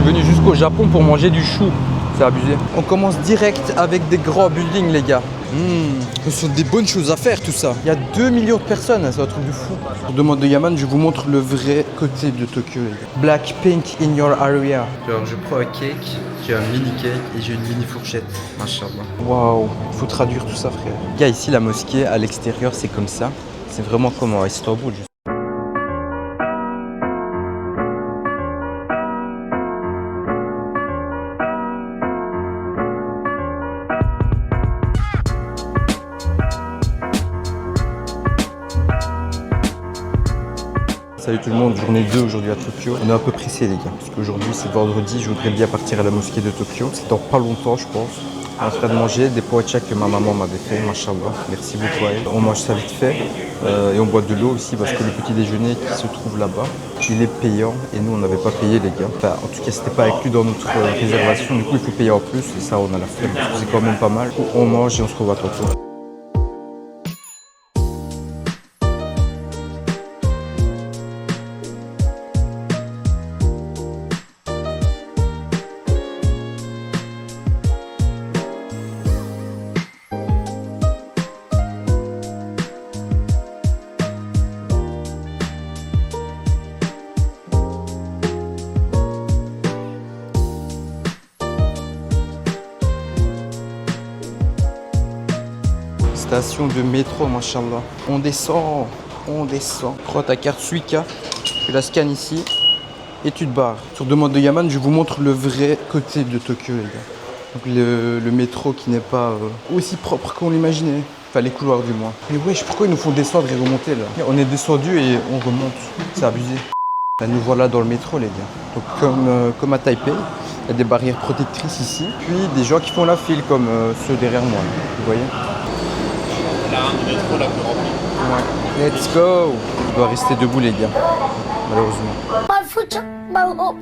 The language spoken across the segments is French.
venu jusqu'au Japon pour manger du chou. C'est abusé. On commence direct avec des grands buildings, les gars. Ce sont des bonnes choses à faire, tout ça. Il y a 2 millions de personnes, c'est un truc de fou. Pour demande de Yaman, je vous montre le vrai côté de Tokyo, les gars. Blackpink in your area. Alors, je prends un cake, j'ai un mini cake et j'ai une mini fourchette. Machallah. Waouh, il faut traduire tout ça, frère. Les gars, ici, la mosquée, à l'extérieur, c'est comme ça. C'est vraiment comme à Istanbul. Salut tout le monde, journée 2 aujourd'hui à Tokyo. On est un peu pressé les gars, parce qu'aujourd'hui c'est vendredi, je voudrais bien partir à la mosquée de Tokyo. C'est dans pas longtemps je pense. On se fait de manger des poachas que ma maman m'avait fait, machallah. Merci beaucoup à elle. On mange ça vite fait et on boit de l'eau aussi parce que le petit déjeuner qui se trouve là-bas, il est payant et nous on n'avait pas payé les gars. Enfin, en tout cas c'était pas inclus dans notre réservation, du coup il faut payer en plus et ça on a la flemme parce que c'est quand même pas mal. On mange et on se revoit tantôt. Station de métro, machallah. On descend. Prends ta carte Suica, tu la scannes ici et tu te barres. Sur demande de Yaman, je vous montre le vrai côté de Tokyo, les gars. Donc le métro qui n'est pas aussi propre qu'on l'imaginait. Enfin, les couloirs du moins. Mais wesh, pourquoi ils nous font descendre et remonter là? On est descendu et on remonte. C'est abusé. Là, nous voilà dans le métro, les gars. Donc, comme à Taipei, il y a des barrières protectrices ici. Puis des gens qui font la file, comme ceux derrière moi. Vous voyez? La métro la plus remplie. Ouais. Let's go! Je dois rester debout les gars, malheureusement.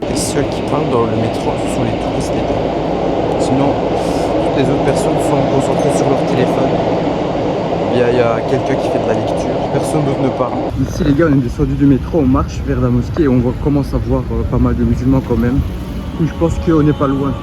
Les seuls qui parlent dans le métro, ce sont les touristes les gars. Sinon, toutes les autres personnes sont concentrées sur leur téléphone. Il y a quelqu'un qui fait de la lecture, personne d'autre ne parle. Ici les gars, on est descendu du métro, on marche vers la mosquée et on commence à voir pas mal de musulmans quand même. Donc je pense qu'on n'est pas loin.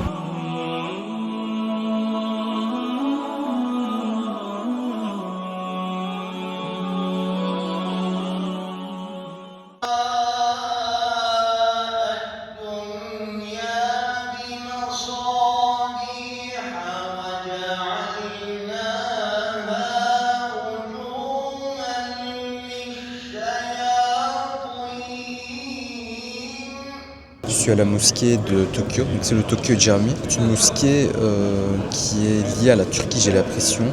Je suis à la mosquée de Tokyo, donc c'est le Tokyo Jami. C'est une mosquée qui est liée à la Turquie, j'ai l'impression.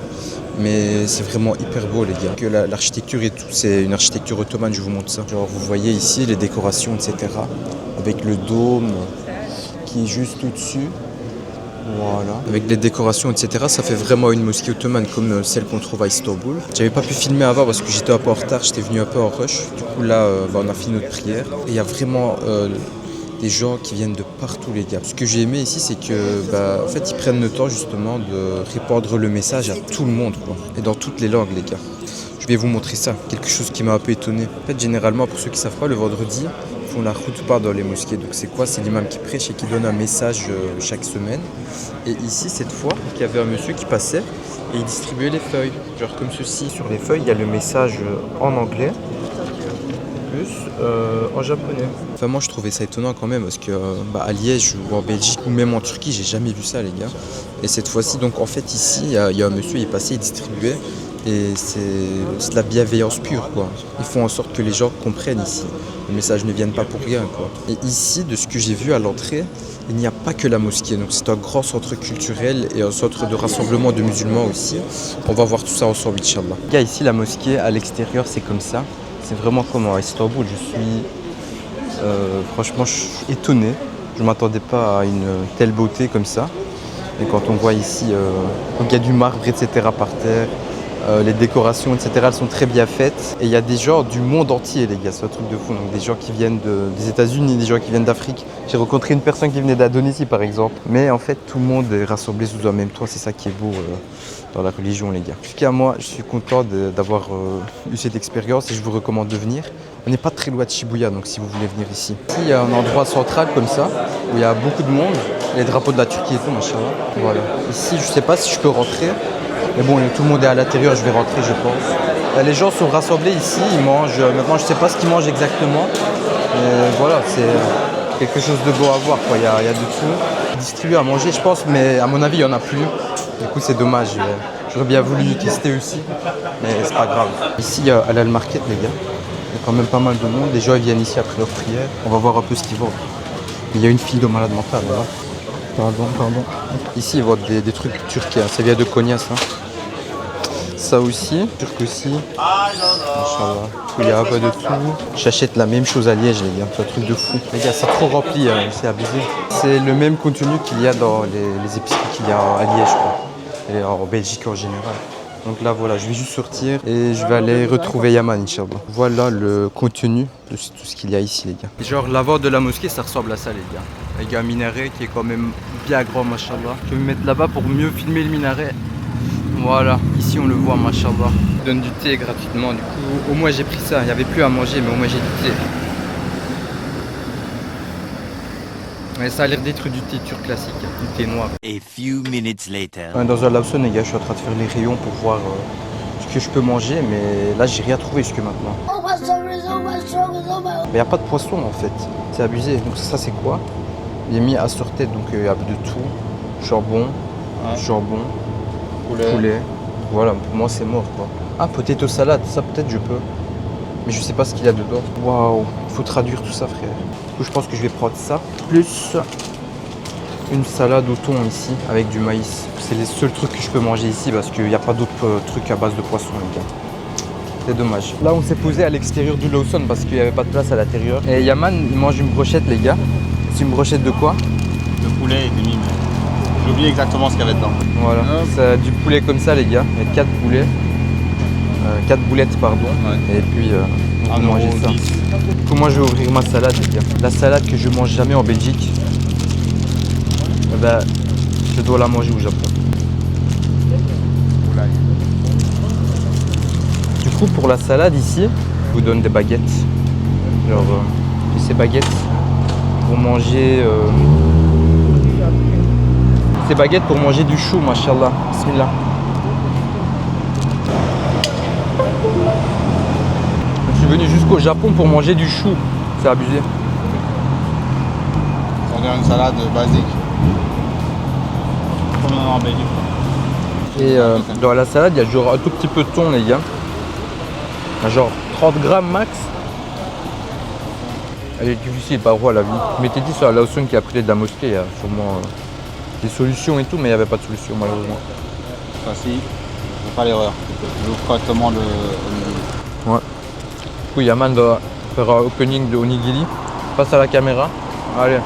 Mais c'est vraiment hyper beau les gars. Que l'architecture et tout, c'est une architecture ottomane, je vous montre ça. Genre vous voyez ici les décorations, etc. Avec le dôme qui est juste au-dessus. Voilà. Avec les décorations, etc. Ça fait vraiment une mosquée ottomane comme celle qu'on trouve à Istanbul. J'avais pas pu filmer avant parce que j'étais un peu en retard, j'étais venu un peu en rush. Du coup là, on a fini notre prière. Et il y a vraiment des gens qui viennent de partout les gars. Ce que j'ai aimé ici, c'est que en fait, ils prennent le temps justement de répandre le message à tout le monde, quoi. Et dans toutes les langues les gars. Je vais vous montrer ça, quelque chose qui m'a un peu étonné. En fait, généralement, pour ceux qui ne savent pas, le vendredi, ils font la khutba dans les mosquées. Donc c'est quoi? C'est l'imam qui prêche et qui donne un message chaque semaine. Et ici, cette fois, il y avait un monsieur qui passait et il distribuait les feuilles. Genre comme ceci. Sur les feuilles, il y a le message en anglais. En japonais. Enfin moi je trouvais ça étonnant quand même parce que à Liège ou en Belgique ou même en Turquie j'ai jamais vu ça les gars. Et cette fois-ci donc en fait ici il y a un monsieur, il est passé, il distribuait et c'est de la bienveillance pure quoi. Ils font en sorte que les gens comprennent ici. Les messages ne viennent pas pour rien quoi. Et ici de ce que j'ai vu à l'entrée, il n'y a pas que la mosquée, donc c'est un grand centre culturel et un centre de rassemblement de musulmans aussi. On va voir tout ça ensemble Inch'Allah. Les gars ici la mosquée à l'extérieur c'est comme ça. C'est vraiment comme à Istanbul, franchement je suis étonné, je ne m'attendais pas à une telle beauté comme ça. Et quand on voit ici, il y a du marbre etc. par terre, les décorations etc. elles sont très bien faites. Et il y a des gens du monde entier les gars, c'est un truc de fou. Donc des gens qui viennent des États-Unis, des gens qui viennent d'Afrique. J'ai rencontré une personne qui venait d'Indonésie par exemple. Mais en fait tout le monde est rassemblé sous un même toit, c'est ça qui est beau. Dans la religion les gars. En tout cas moi je suis content d'avoir eu cette expérience et je vous recommande de venir. On n'est pas très loin de Shibuya, donc si vous voulez venir ici. Ici, il y a un endroit central comme ça, où il y a beaucoup de monde, les drapeaux de la Turquie et tout, machallah. Voilà. Ici, je sais pas si je peux rentrer, mais bon, tout le monde est à l'intérieur, je vais rentrer, je pense. Les gens sont rassemblés ici, ils mangent. Maintenant, je sais pas ce qu'ils mangent exactement, mais voilà, c'est quelque chose de beau à voir, quoi. Il y a de tout distribué à manger, je pense, mais à mon avis, il y en a plus. Du coup, c'est dommage. J'aurais bien voulu tester aussi, mais c'est pas grave. Ici, il y a Halal Market, les gars. Il y a quand même pas mal de monde. Les gens ils viennent ici après leur prière. On va voir un peu ce qu'ils vendent. Il y a une fille de malade mentale là. Pardon. Ici, ils vendent des trucs turcs. Ça vient de Konya, ça. Ça aussi, turc aussi. Inch'Allah. Il y a un peu de tout. J'achète la même chose à Liège, les gars. C'est un truc de fou. Les gars, c'est trop rempli, c'est abusé. C'est le même contenu qu'il y a dans les épiceries qu'il y a à Liège, quoi. Et en Belgique en général. Donc là voilà, je vais juste sortir et je vais aller retrouver Yaman, Inch'Allah. Voilà le contenu de tout ce qu'il y a ici, les gars. Genre l'avant de la mosquée, ça ressemble à ça, les gars. Il y a un minaret qui est quand même bien grand, machallah. Je vais me mettre là-bas pour mieux filmer le minaret. Voilà, ici on le voit, machallah. Ils donnent du thé gratuitement, du coup au moins j'ai pris ça. Il n'y avait plus à manger, mais au moins j'ai du thé. Ouais, ça a l'air d'être du thé turc classique, du thé noir. A few minutes later. Dans un Lawson, les gars, je suis en train de faire les rayons pour voir ce que je peux manger, mais là j'ai rien trouvé jusque maintenant. Mais il n'y a pas de poisson en fait, c'est abusé. Donc ça c'est quoi? Il est mis à sortir, donc il y a de tout. Jambon, poulet. Voilà, pour moi c'est mort quoi. Ah, potato salade, ça peut-être je peux. Mais je sais pas ce qu'il y a dedans. Waouh, il faut traduire tout ça, frère. Du coup, je pense que je vais prendre ça. Plus une salade au thon ici, avec du maïs. C'est les seuls trucs que je peux manger ici parce qu'il n'y a pas d'autres trucs à base de poisson, les gars. C'est dommage. Là, on s'est posé à l'extérieur du Lawson parce qu'il n'y avait pas de place à l'intérieur. Et Yaman, il mange une brochette, les gars. C'est une brochette de quoi? De poulet et des mimes. J'ai oublié exactement ce qu'il y avait dedans. Voilà, c'est du poulet comme ça, les gars. Il y a 4 poulets. 4 boulettes, pardon. Ouais. Et puis, on peut manger ça. Du coup, moi, je vais ouvrir ma salade, les gars. La salade que je mange jamais en Belgique, eh ben, je dois la manger au Japon. Du coup, pour la salade ici, je vous donne des baguettes. Genre, ces baguettes pour manger. Ces baguettes pour manger du chou, mashallah. Bismillah. Je suis venu jusqu'au Japon pour manger du chou. C'est abusé. On dirait une salade basique. Comme en Belgique. Et dans la salade, il y a genre un tout petit peu de thon, les gars. Genre 30 grammes max. Elle est difficile, pas droit à la vie. Je m'étais dit sur la Lawson qui a pris de la mosquée, il y a sûrement des solutions et tout, mais il n'y avait pas de solution malheureusement. Facile, ne fais pas l'erreur. Je ouvre correctement le onigiri. Ouais. Du coup, Yaman doit faire un opening de onigiri. Face à la caméra. Allez.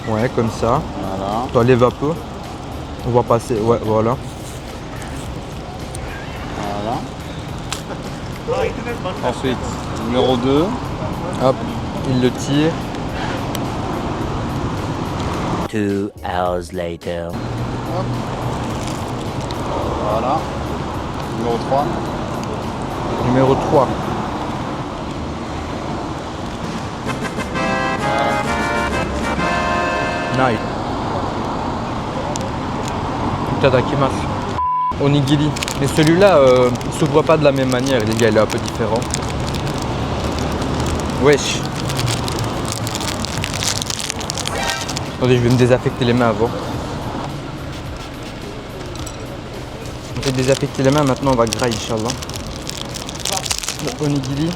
Ouais, comme ça. Voilà. Tu enlèves un peu. On va passer. Ouais, voilà. Voilà. Ensuite, numéro 2. Hop, il le tire. 2 hours later. Hop. Voilà. Numéro 3. Numéro 3. Nice. Tadakimasu. Onigiri. Mais celui-là, il s'ouvre pas de la même manière, les gars, il est un peu différent. Wesh. Attendez, je vais me désaffecter les mains avant. On fait désaffecter les mains, maintenant on va grailler, Inch'Allah. Le onigiri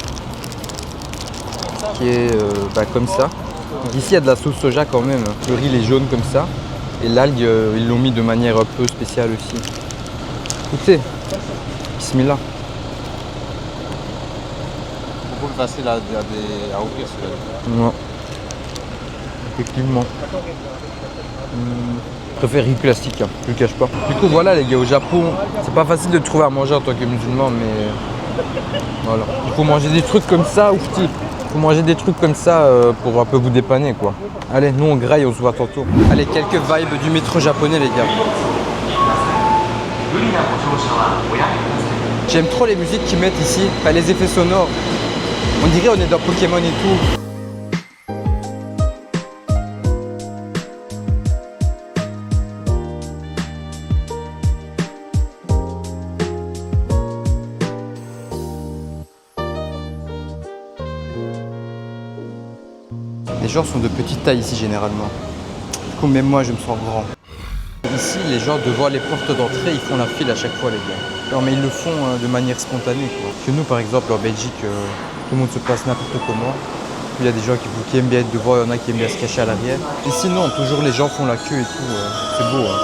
qui est comme ça. Donc ici il y a de la sauce soja quand même. Le riz il est jaune comme ça. Et l'algue ils l'ont mis de manière un peu spéciale aussi. Écoutez, bismillah. Beaucoup plus facile à ouvrir celui-là. Ouais. Effectivement. Je préfère riz classique, hein, je le cache pas. Du coup voilà les gars, au Japon, c'est pas facile de trouver à manger en tant que musulman, mais voilà. Il faut manger des trucs comme ça, oufti. Il faut manger des trucs comme ça pour un peu vous dépanner quoi. Allez, nous on graille, on se voit tantôt. Allez, quelques vibes du métro japonais les gars. J'aime trop les musiques qu'ils mettent ici, enfin les effets sonores. On dirait on est dans Pokémon et tout. Les gens sont de petite taille ici généralement. Du coup même moi je me sens grand. Ici les gens devant les portes d'entrée ils font la file à chaque fois les gars. Non mais ils le font de manière spontanée quoi. Que nous par exemple en Belgique tout le monde se passe n'importe comment. Il y a des gens qui aiment bien être devant, il y en a qui aiment bien se cacher à l'arrière. Ici non, toujours les gens font la queue et tout, c'est beau. Hein.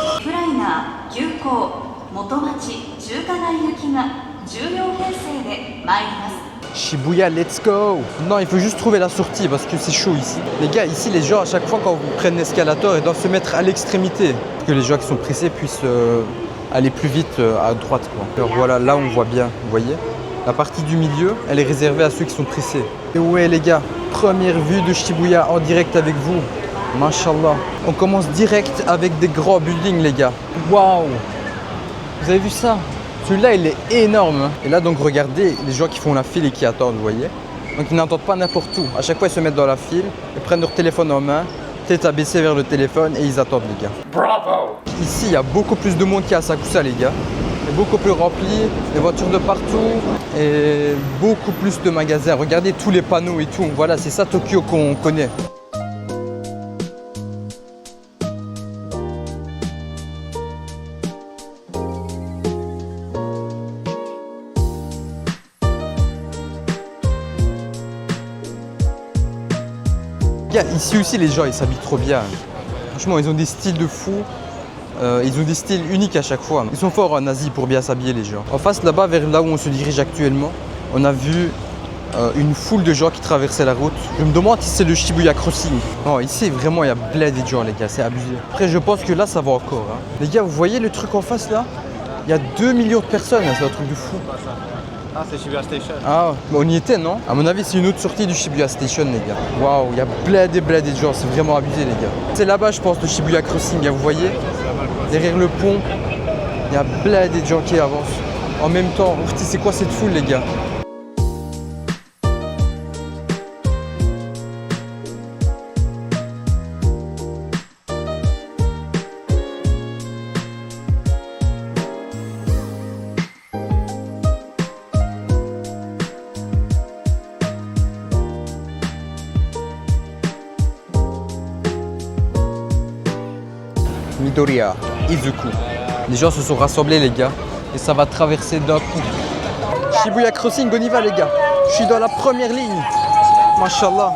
Shibuya, let's go! Non, il faut juste trouver la sortie parce que c'est chaud ici. Les gars, ici, les gens, à chaque fois quand vous prennent l'escalator, ils doivent se mettre à l'extrémité pour que les gens qui sont pressés puissent aller plus vite à droite. Quoi. Alors voilà, là on voit bien, vous voyez? La partie du milieu, elle est réservée à ceux qui sont pressés. Et ouais les gars, première vue de Shibuya en direct avec vous. Mashallah. On commence direct avec des grands buildings les gars. Waouh! Vous avez vu ça? Celui-là, il est énorme. Et là, donc, regardez les gens qui font la file et qui attendent, vous voyez. Donc, ils n'attendent pas n'importe où. À chaque fois, ils se mettent dans la file, ils prennent leur téléphone en main, tête abaissée vers le téléphone et ils attendent, les gars. Bravo! Ici, il y a beaucoup plus de monde qu'à Asakusa, les gars. C'est beaucoup plus rempli, des voitures de partout et beaucoup plus de magasins. Regardez tous les panneaux et tout. Voilà, c'est ça Tokyo qu'on connaît. Ici aussi les gens ils s'habillent trop bien. Franchement ils ont des styles de fou. Ils ont des styles uniques à chaque fois. Ils sont forts en Asie pour bien s'habiller les gens. En face là-bas vers là où on se dirige actuellement, on a vu une foule de gens qui traversaient la route. Je me demande si c'est le Shibuya Crossing. Non, ici vraiment il y a plein de gens les gars, c'est abusé. Après je pense que là ça va encore. Hein. Les gars vous voyez le truc en face là? Il y a 2 millions de personnes, hein, c'est un truc de fou. Ah, c'est Shibuya Station. Ah, mais on y était, non? À mon avis, c'est une autre sortie du Shibuya Station, les gars. Waouh, il y a plein de gens, c'est vraiment abusé, les gars. C'est là-bas, je pense, le Shibuya Crossing, hein, vous voyez? Derrière le pont, il y a plein de gens qui avancent. En même temps, c'est quoi cette foule, les gars? Midoriya, Izuku. Les gens se sont rassemblés les gars et ça va traverser d'un coup. Shibuya Crossing, on y va les gars. Je suis dans la première ligne. Mashallah.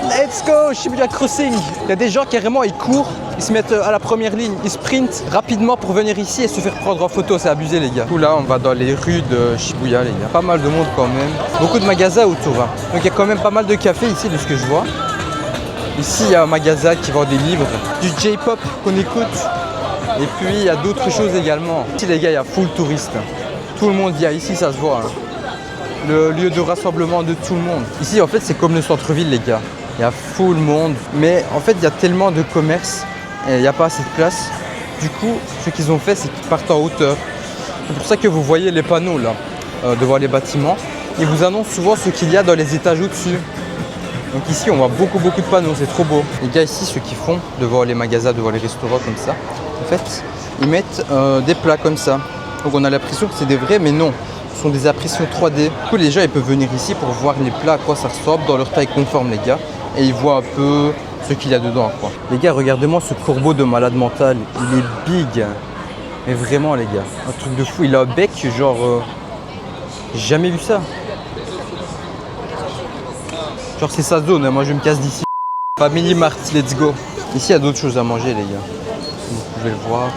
Let's go Shibuya Crossing. Il y a des gens carrément ils courent, ils se mettent à la première ligne, ils sprintent rapidement pour venir ici et se faire prendre en photo, c'est abusé les gars. Du coup là on va dans les rues de Shibuya les gars. Pas mal de monde quand même. Beaucoup de magasins autour. Hein. Donc il y a quand même pas mal de cafés ici de ce que je vois. Ici, il y a un magasin qui vend des livres, du J-pop qu'on écoute. Et puis, il y a d'autres choses également. Ici, les gars, il y a full touriste. Tout le monde vient ici, ça se voit. Hein. Le lieu de rassemblement de tout le monde. Ici, en fait, c'est comme le centre-ville, les gars. Il y a full monde. Mais en fait, il y a tellement de commerces et il n'y a pas assez de place. Du coup, ce qu'ils ont fait, c'est qu'ils partent en hauteur. C'est pour ça que vous voyez les panneaux, là, devant les bâtiments. Ils vous annoncent souvent ce qu'il y a dans les étages au-dessus. Donc ici on voit beaucoup de panneaux, c'est trop beau. Les gars ici, ceux qui font devant les magasins, devant les restaurants comme ça, en fait, ils mettent des plats comme ça. Donc on a l'impression que c'est des vrais, mais non. Ce sont des impressions 3D. Du coup les gens ils peuvent venir ici pour voir les plats, à quoi ça ressemble, dans leur taille conforme les gars. Et ils voient un peu ce qu'il y a dedans quoi. Les gars, regardez-moi ce corbeau de malade mental. Il est big. Mais vraiment les gars, un truc de fou. Il a un bec genre... j'ai jamais vu ça. Genre c'est sa zone, hein. Moi je me casse d'ici. Family Mart, let's go. Ici il y a d'autres choses à manger les gars. Vous pouvez le voir.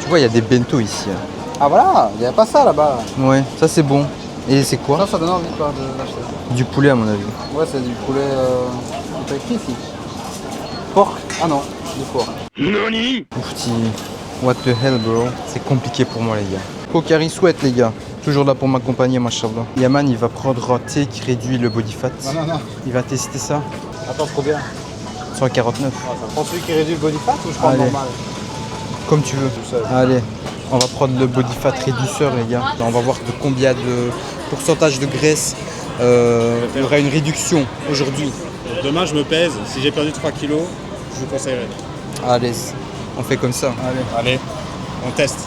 Tu vois il y a des bento ici. Hein. Ah voilà, il n'y avait pas ça là-bas. Ouais, ça c'est bon. Et c'est quoi? Ça donne envie de l'acheter. Du poulet à mon avis. Ouais, c'est du poulet qui est écrit ici. Porc? Ah non, du porc. Nani? Oufti. What the hell bro? C'est compliqué pour moi les gars. Pocari Sweat les gars. Toujours là pour m'accompagner, machallah. Yaman, il va prendre un thé qui réduit le body fat. Non. Il va tester ça. Attends, combien? 149. Prends celui qui réduit le body fat ou je prends le normal? Comme tu veux. Allez, on va prendre le body fat réduceur, les gars. On va voir de combien de pourcentage de graisse, il y aura une réduction aujourd'hui. Demain, je me pèse. Si j'ai perdu 3 kilos, je vous conseillerais. Allez, on fait comme ça. Allez, on teste.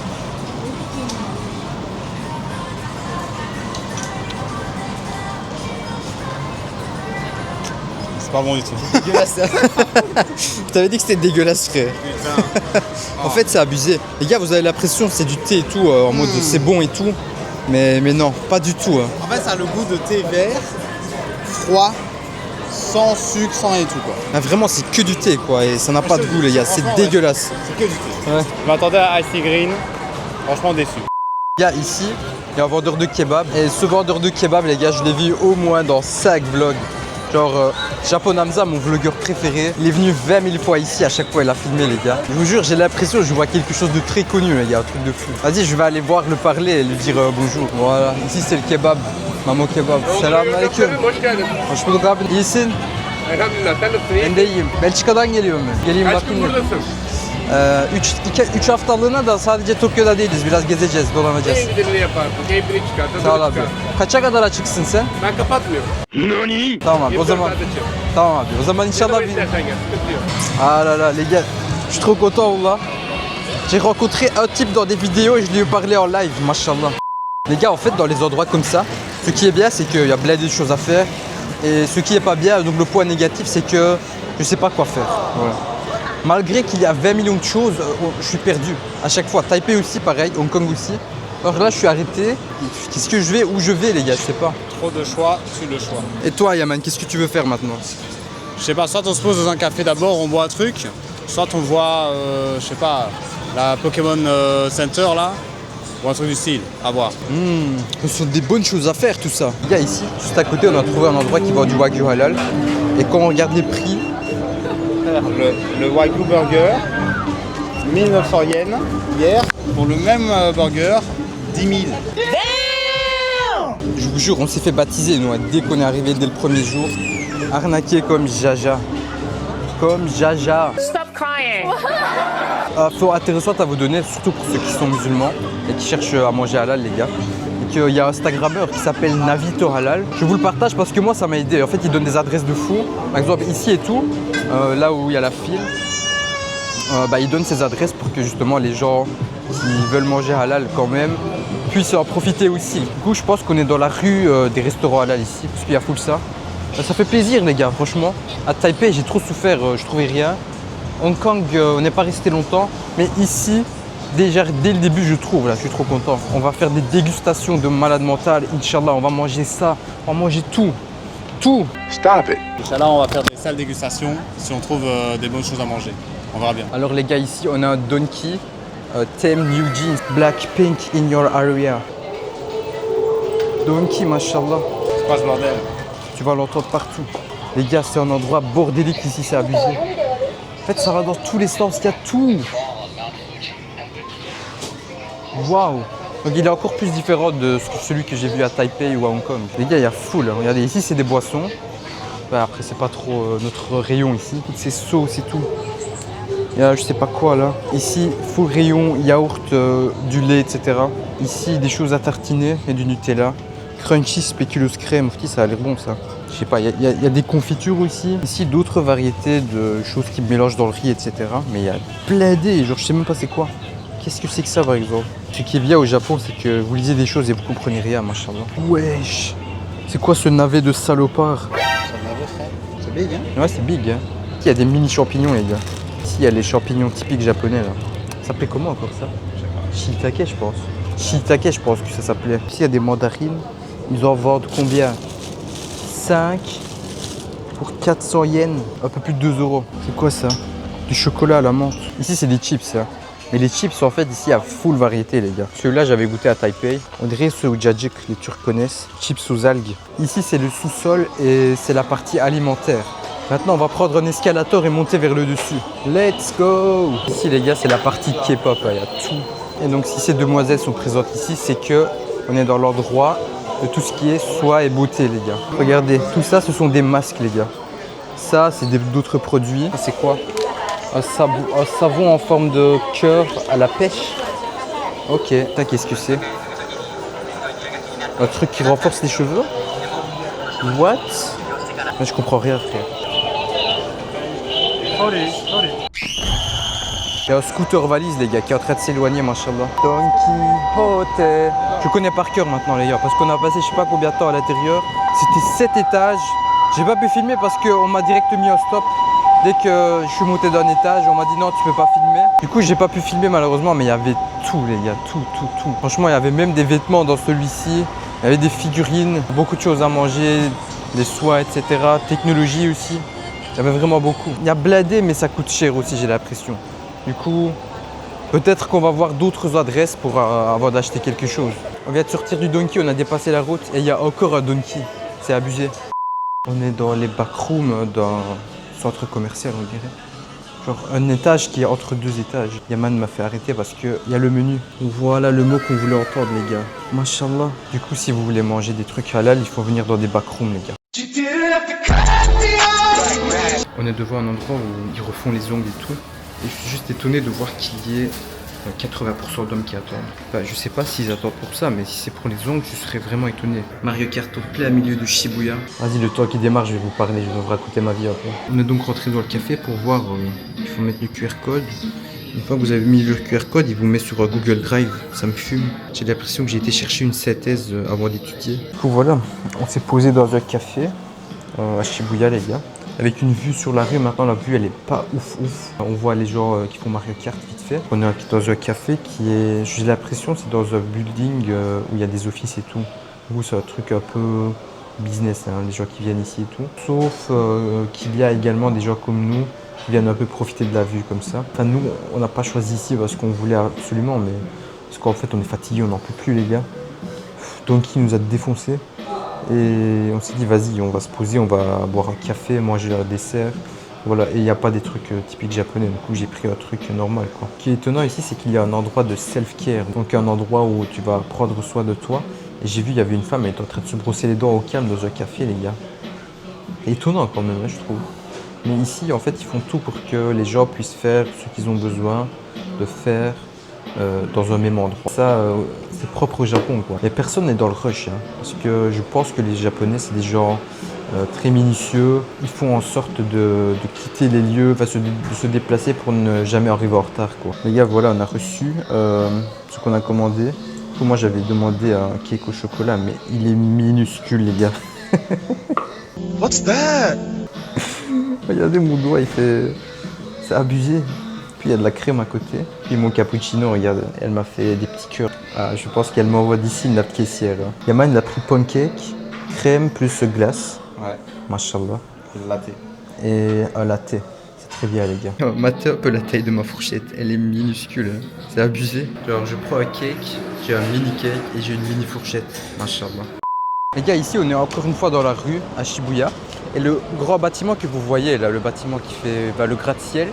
C'est pas bon du tout. Dégueulasse. T'avais dit que c'était dégueulasse, frère. En fait, c'est abusé. Les gars, vous avez l'impression que c'est du thé et tout, en mode c'est bon et tout. Mais non, pas du tout. Hein. En fait, ça a le goût de thé vert, froid, sans sucre, sans rien et tout, quoi. Ah, vraiment, c'est que du thé, quoi. Et ça n'a pas de goût, les gars. C'est Franchement, dégueulasse. C'est que du thé. Ouais. Je m'attendais à Icy Green. Franchement déçu. Les gars, ici, il y a un vendeur de kebab. Et ce vendeur de kebab, les gars, je l'ai vu au moins dans 5 vlogs. Genre, Japon Hamza, mon vlogueur préféré, il est venu 20 000 fois ici, à chaque fois il a filmé, les gars. Je vous jure, j'ai l'impression que je vois quelque chose de très connu, les gars, un truc de fou. Vas-y, je vais aller voir, le parler et lui dire bonjour. Voilà, ici c'est le kebab, Mamo Kebab. Salam alaikum. Hoş bulduk abi. İyisin? Elhamdülillah, sen nasılsın? Ben de iyiyim. Belçika'dan geliyorum ben. Geleyim Kaç gün bakayım. buradasın? 3 haftalığına da sadece Tokyo'da değiliz. Biraz gezeceğiz, dolanacağız. En güzelini yaparsın, keyfini çıkartın. Sağ ol abi. Kaça kadar açıksın sen? Ben kapatmıyorum. Tamam abi, o 24 zaman. saat açıyorum. Tamam abi. O zaman Ne inşallah zaman bir... istersen gel, sıkıntı yok. Ah là là, les gars, je suis trop content là. J'ai rencontré un type dans des vidéos et je lui ai parlé en live, machallah. Les gars, en fait, dans les endroits comme ça, ce qui est bien, c'est qu'il y a plein de choses à faire. Et ce qui est pas bien, donc le point négatif, c'est que je sais pas quoi faire. Voilà. Malgré qu'il y a 20 millions de choses, je suis perdu à chaque fois. Taipei aussi, pareil, Hong Kong aussi. Alors là, je suis arrêté. Qu'est-ce que je vais, où je vais, les gars, je sais pas. Trop de choix, tue le choix. Et toi, Yaman, qu'est-ce que tu veux faire maintenant? Je sais pas, soit on se pose dans un café d'abord, on boit un truc, soit on voit, je sais pas, la Pokémon Center là, ou un truc du style, à voir. Ce sont des bonnes choses à faire, tout ça. Les gars, ici, juste à côté, on a trouvé un endroit qui vend du Wagyu halal. Et quand on regarde les prix, Le Wagyu Burger, 1900 yens hier, pour le même burger, 10 000. je vous jure, on s'est fait baptiser, nous, dès qu'on est arrivé dès le premier jour. Arnaqué comme Jaja. Comme Jaja. Stop crying. Faut intéressant à vous donner, surtout pour ceux qui sont musulmans et qui cherchent à manger halal, les gars. Et qu'il y a un Instagrammeur qui s'appelle Navito Halal. Je vous le partage parce que moi, ça m'a aidé. En fait, il donne des adresses de fou. Par exemple, ici et tout, là où il y a la file, il donne ses adresses pour que justement les gens qui veulent manger halal quand même puissent en profiter aussi. Du coup, je pense qu'on est dans la rue des restaurants halal ici, parce qu'il y a full ça. Ça fait plaisir, les gars, franchement. À Taipei, j'ai trop souffert, je trouvais rien. Hong Kong, on n'est pas resté longtemps, mais ici, déjà dès le début, je trouve, là, je suis trop content. On va faire des dégustations de malade mental, Inch'Allah, on va manger ça, on va manger tout, tout. Stop it. Inch'Allah, on va faire des salles dégustations si on trouve des bonnes choses à manger. On verra bien. Alors les gars, ici, on a un donkey, Theme New Jeans, Black Pink in your area. Donkey, mashallah, C'est pas ce bordel. tu vas l'entendre partout. Les gars, c'est un endroit bordélique ici, c'est abusé. En fait, ça va dans tous les sens, il y a tout. Waouh. Donc il est encore plus différent de celui que j'ai vu à Taipei ou à Hong Kong. Les gars, il y a full. Regardez, ici, c'est des boissons. Ouais, après, c'est pas trop notre rayon ici. Toutes ces sauces et tout. Il y a je sais pas quoi là. Ici, full rayon, yaourt, du lait, etc. Ici, des choses à tartiner et du Nutella. Crunchy spéculoos crème. Ça a l'air bon ça. Je sais pas, il y a des confitures aussi. Ici, d'autres variétés de choses qui mélangent dans le riz, etc. Mais il y a plein d'idées. Genre, je sais même pas c'est quoi. Qu'est-ce que c'est que ça par exemple? Ce qui est bien au Japon, c'est que vous lisez des choses et vous comprenez rien, machallah. Wesh! C'est quoi ce navet de salopard? C'est big, hein? Ouais, c'est big, hein. Ici, il y a des mini champignons, les gars. Ici, il y a les champignons typiques japonais, là. Ça s'appelait comment encore ça? Shiitake, je pense. Shiitake, je pense que ça s'appelait. Ici, il y a des mandarines. Ils en vendent combien? 5 pour 400 yens, un peu plus de 2 €. C'est quoi ça? Du chocolat à la menthe. Ici, c'est des chips, hein. Mais les chips, en fait, ici, il y a full variété, les gars. Celui-là, j'avais goûté à Taipei. On dirait ceux au Jajik, les Turcs connaissent. Chips aux algues. Ici, c'est le sous-sol et c'est la partie alimentaire. Maintenant, on va prendre un escalator et monter vers le dessus. Let's go! Ici, les gars, c'est la partie K-pop. Il y a tout. Et donc, si ces demoiselles sont présentes ici, c'est que on est dans l'endroit de tout ce qui est soie et beauté, les gars. Regardez, tout ça, ce sont des masques, les gars. Ça, c'est d'autres produits. Ça, c'est quoi? Un savon en forme de cœur à la pêche. Ok, qu'est-ce que c'est? Un truc qui renforce les cheveux. What? Moi, je comprends rien, frère. Il y a un scooter valise, les gars, qui est en train de s'éloigner, machallah. Don Quijote. Je connais par cœur maintenant, les gars, parce qu'on a passé je sais pas combien de temps à l'intérieur. C'était 7 étages. J'ai pas pu filmer parce qu'on m'a direct mis un stop. Dès que je suis monté d'un étage, on m'a dit non, tu peux pas filmer. Du coup, j'ai pas pu filmer malheureusement, mais il y avait tout, les gars, tout. Franchement, il y avait même des vêtements dans celui-ci. Il y avait des figurines, beaucoup de choses à manger, des soins, etc. Technologie aussi. Il y avait vraiment beaucoup. Il y a blindé, mais ça coûte cher aussi, j'ai l'impression. Du coup, peut-être qu'on va voir d'autres adresses pour avant d'acheter quelque chose. On vient de sortir du Donkey, on a dépassé la route et il y a encore un Donkey. C'est abusé. On est dans les backrooms d'un centre commercial, on dirait. Genre un étage qui est entre 2 étages. Yaman m'a fait arrêter parce qu'il y a le menu. Voilà le mot qu'on voulait entendre, les gars. Mashallah. Du coup, si vous voulez manger des trucs halal, il faut venir dans des backrooms, les gars. On est devant un endroit où ils refont les ongles et tout. Et je suis juste étonné de voir qu'il y ait 80% d'hommes qui attendent. Enfin, je sais pas s'ils attendent pour ça, mais si c'est pour les ongles, je serais vraiment étonné. Mario Kart au plein milieu de Shibuya. Vas-y, le temps qui démarre, je vais vous parler, je vais vous raconter ma vie un peu. On est donc rentré dans le café pour voir, il faut mettre le QR code. Une fois que vous avez mis le QR code, il vous met sur Google Drive. Ça me fume. J'ai l'impression que j'ai été chercher une synthèse avant d'étudier. Du coup, voilà, on s'est posé dans un café à Shibuya, les gars. Avec une vue sur la rue, maintenant la vue elle est pas ouf. On voit les gens qui font Mario Kart vite fait. On est dans un café qui est, j'ai l'impression c'est dans un building où il y a des offices et tout. Du coup c'est un truc un peu business, hein, les gens qui viennent ici et tout. Sauf qu'il y a également des gens comme nous qui viennent un peu profiter de la vue comme ça. Enfin nous on n'a pas choisi ici parce qu'on voulait absolument, mais parce qu'en fait on est fatigué, on n'en peut plus les gars. Donc il nous a défoncé. Et on s'est dit vas-y, on va se poser, on va boire un café, manger un dessert. Voilà, et il n'y a pas des trucs typiques japonais, du coup j'ai pris un truc normal quoi. Ce qui est étonnant ici, c'est qu'il y a un endroit de self-care, donc un endroit où tu vas prendre soin de toi. Et j'ai vu, il y avait une femme, elle était en train de se brosser les dents au calme dans un café, les gars. Étonnant quand même, hein, je trouve. Mais ici, en fait, ils font tout pour que les gens puissent faire ce qu'ils ont besoin de faire dans un même endroit. Ça, c'est propre au Japon, quoi. Et personne n'est dans le rush, hein, parce que je pense que les Japonais, c'est des gens très minutieux. Ils font en sorte de quitter les lieux, enfin, de se déplacer pour ne jamais arriver en retard, quoi. Les gars, voilà, on a reçu ce qu'on a commandé. Moi, j'avais demandé un cake au chocolat, mais il est minuscule, les gars. What's that? Regardez mon doigt, il fait... C'est abusé. Puis il y a de la crème à côté. Puis mon cappuccino, regarde, elle m'a fait des petits cœurs. Ah, je pense qu'elle m'envoie d'ici une nappe caissière. Yaman, il a pris pancake, crème plus glace. Ouais. Mashallah. Le latte. Et un latte. C'est très bien, les gars. Matez un peu la taille de ma fourchette. Elle est minuscule. Hein. C'est abusé. Genre, je prends un cake, j'ai un mini cake et j'ai une mini fourchette. Mashallah. Les gars, ici, on est encore une fois dans la rue, à Shibuya. Et le grand bâtiment que vous voyez, là, le bâtiment qui fait le gratte-ciel,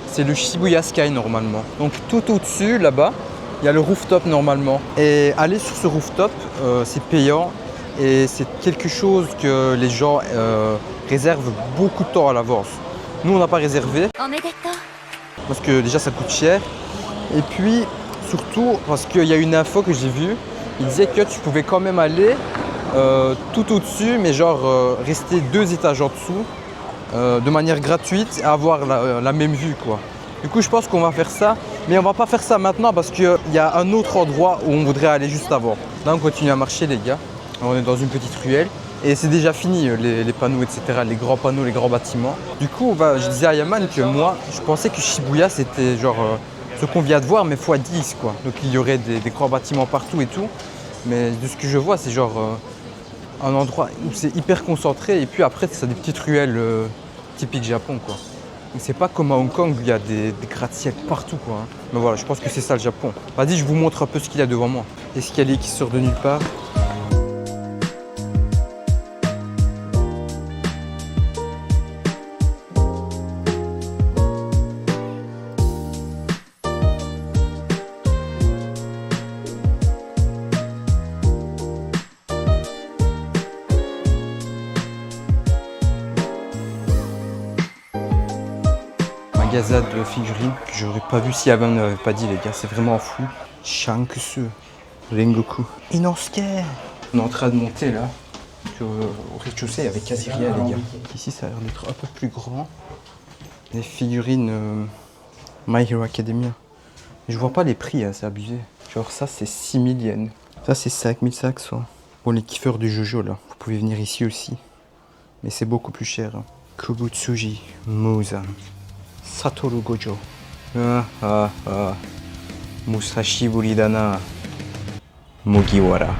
c'est le Shibuya Sky normalement. Donc tout au-dessus, là-bas, il y a le rooftop normalement. Et aller sur ce rooftop, c'est payant. Et c'est quelque chose que les gens réservent beaucoup de temps à l'avance. Nous, on n'a pas réservé. Parce que déjà, ça coûte cher. Et puis, surtout, parce qu'il y a une info que j'ai vue. Il disait que tu pouvais quand même aller tout au-dessus, mais genre rester 2 étages en dessous. De manière gratuite et avoir la même vue quoi. Du coup je pense qu'on va faire ça, mais on va pas faire ça maintenant parce qu'il y a un autre endroit où on voudrait aller juste avant. Là on continue à marcher les gars, on est dans une petite ruelle et c'est déjà fini les panneaux etc, les grands panneaux, les grands bâtiments. Du coup je disais à Yaman que moi je pensais que Shibuya c'était genre ce qu'on vient de voir mais x10 quoi. Donc il y aurait des grands bâtiments partout et tout, mais de ce que je vois c'est genre un endroit où c'est hyper concentré et puis après c'est des petites ruelles typiques Japon quoi. Donc c'est pas comme à Hong Kong où il y a des gratte-ciel partout quoi. Hein. Mais voilà, je pense que c'est ça le Japon. Vas-y, je vous montre un peu ce qu'il y a devant moi. Escalier qui sort de nulle part. Magasin de figurines que j'aurais pas vu si Yaman ne m'avait pas dit les gars, c'est vraiment fou. Shanks, Rengoku, Inosuke. On est en train de monter là. Au rez-de-chaussée, il y avait quasi rien, les gars. Ici, ça a l'air d'être un peu plus grand. Les figurines My Hero Academia. Je vois pas les prix, hein, c'est abusé. Genre ça, c'est 6000 yens. Ça, c'est 5500. Pour les kiffeurs du Jojo, là, vous pouvez venir ici aussi. Mais c'est beaucoup plus cher. Hein. Kubutsuji Muzan. Satoru Gojo. Musashi Buridana. Mugiwara.